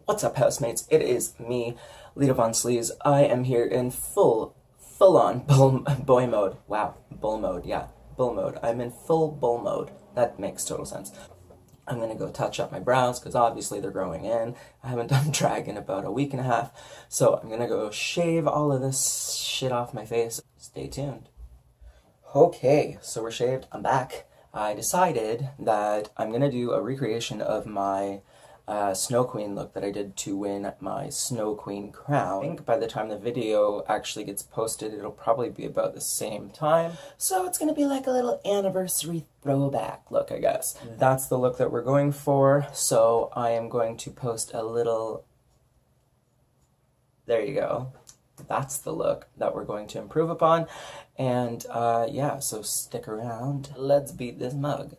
What's up, housemates? It is me, Lita Von Sleaze. I am here in full-on boy mode. Wow, bull mode, yeah, bull mode. I'm in full bull mode. That makes total sense. I'm gonna go touch up my brows, because obviously they're growing in. I haven't done drag in about a week and a half, so I'm gonna go shave all of this shit off my face. Stay tuned. Okay, so we're shaved. I'm back. I decided that I'm gonna do a recreation of my Snow Queen look that I did to win my Snow Queen crown. I think by the time the video actually gets posted, it'll probably be about the same time. So it's gonna be like a little anniversary throwback look, I guess. That's the look that we're going for, so I am going to post a little... There you go. That's the look that we're going to improve upon. And yeah, so stick around. Let's beat this mug.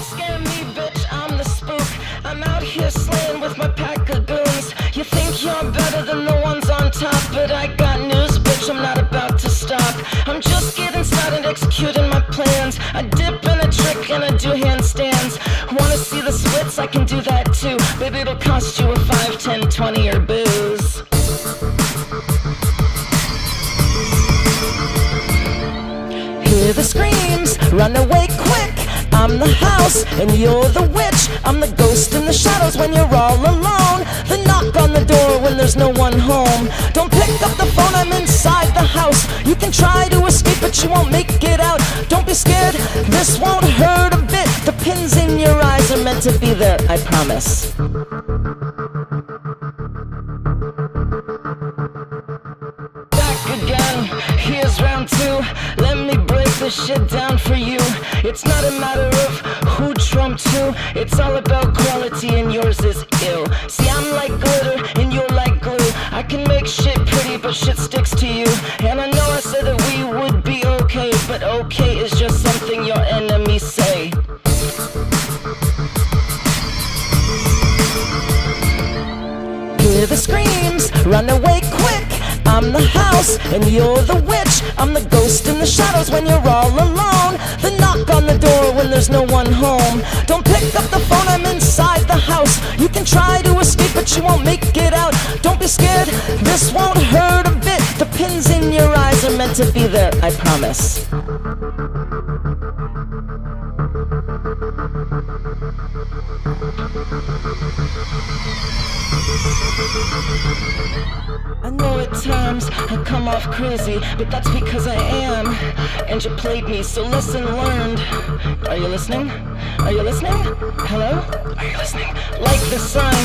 Scare me, bitch, I'm the spook. I'm out here slaying with my pack of goons. You think you're better than the ones on top, but I got news, bitch, I'm not about to stop. I'm just getting started executing my plans. I dip in a trick and I do handstands. Wanna see the splits? I can do that too. Baby, it'll cost you a 5, 10, 20 or booze. Hear the screams, run away quick. I'm the house, and you're the witch. I'm the ghost in the shadows when you're all alone. The knock on the door when there's no one home. Don't pick up the phone, I'm inside the house. You can try to escape, but you won't make it out. Don't be scared, this won't hurt a bit. The pins in your eyes are meant to be there, I promise. Back again, here's round 2. Let me break this shit down for you. It's not a matter of who trumped who. It's all about quality and yours is ill. See, I'm like glitter and you're like glue. I can make shit pretty but shit sticks to you. And I know I said that we would be okay, but okay is just something your enemies say. Hear the screams, run away quick. I'm the house, and you're the witch. I'm the ghost in the shadows when you're all alone. The knock on the door when there's no one home. Don't pick up the phone, I'm inside the house. You can try to escape, but you won't make it out. Don't be scared, this won't hurt a bit. The pins in your eyes are meant to be there, I promise. I know at times I come off crazy, but that's because I am. And you played me, so lesson learned. Are you listening? Are you listening? Hello? Are you listening? Like the sun,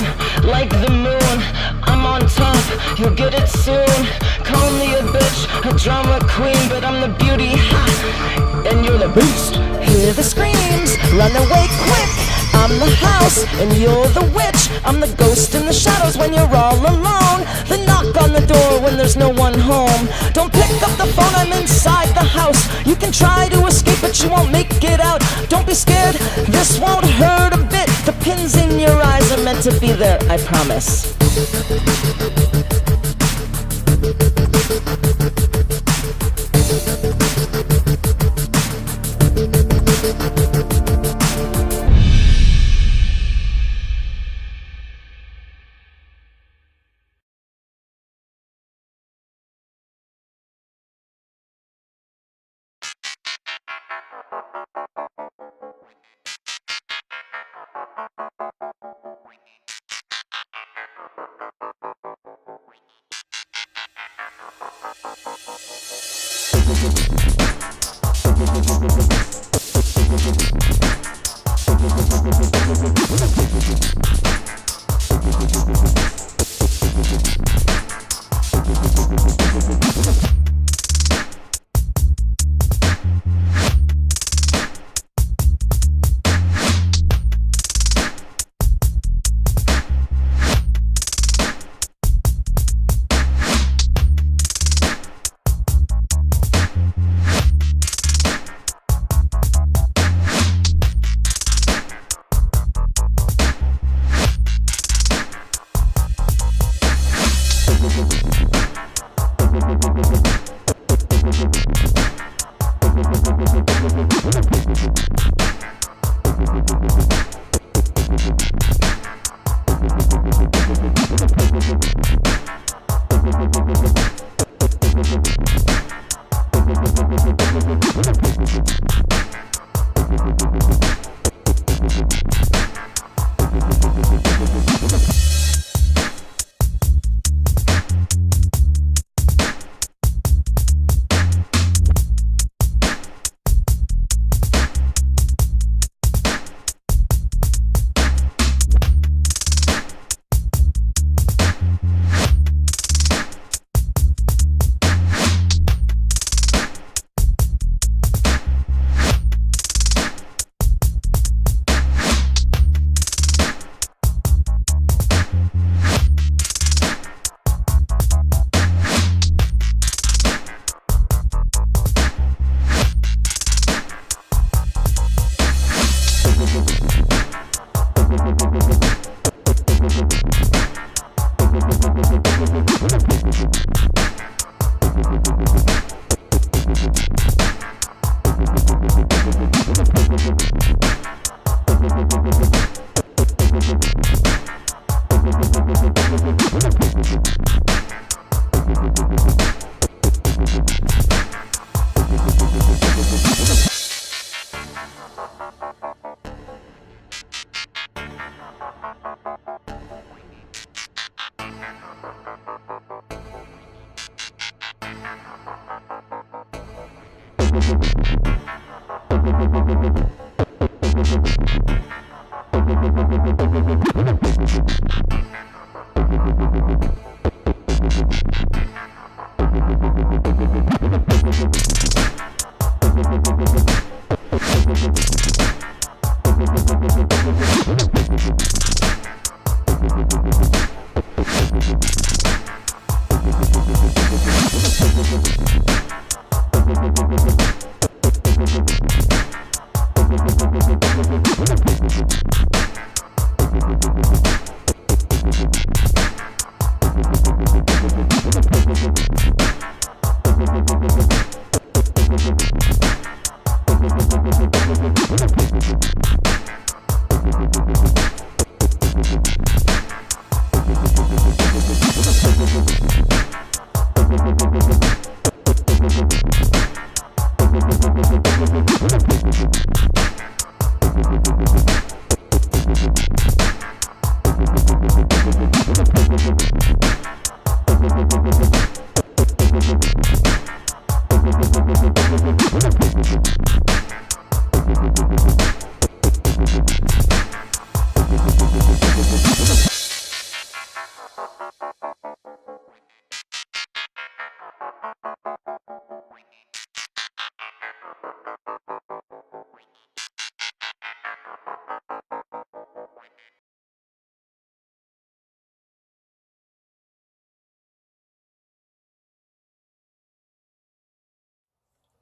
like the moon, I'm on top, you'll get it soon. Call me a bitch, a drama queen, but I'm the beauty, ha, and you're the beast. Hear the screams, run away quick. I'm the house, and you're the witch. I'm the ghost in the shadows when you're all alone. The knock on the door when there's no one home. Don't pick up the phone, I'm inside the house. You can try to escape, but you won't make it out. Don't be scared, this won't hurt a bit. The pins in your eyes are meant to be there, I promise.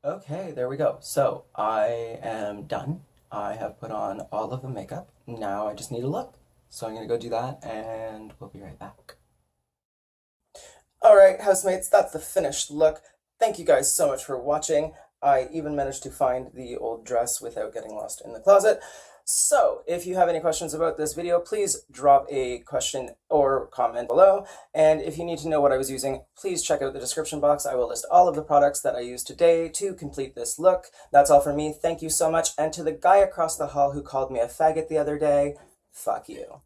Okay, there we go. So I am done. I have put on all of the makeup. Now I just need a look. So I'm gonna go do that and we'll be right back. Alright, housemates, that's the finished look. Thank you guys so much for watching. I even managed to find the old dress without getting lost in the closet. So, if you have any questions about this video, please drop a question or comment below. And if you need to know what I was using, please check out the description box. I will list all of the products that I used today to complete this look. That's all for me. Thank you so much. And to the guy across the hall who called me a faggot the other day, fuck you.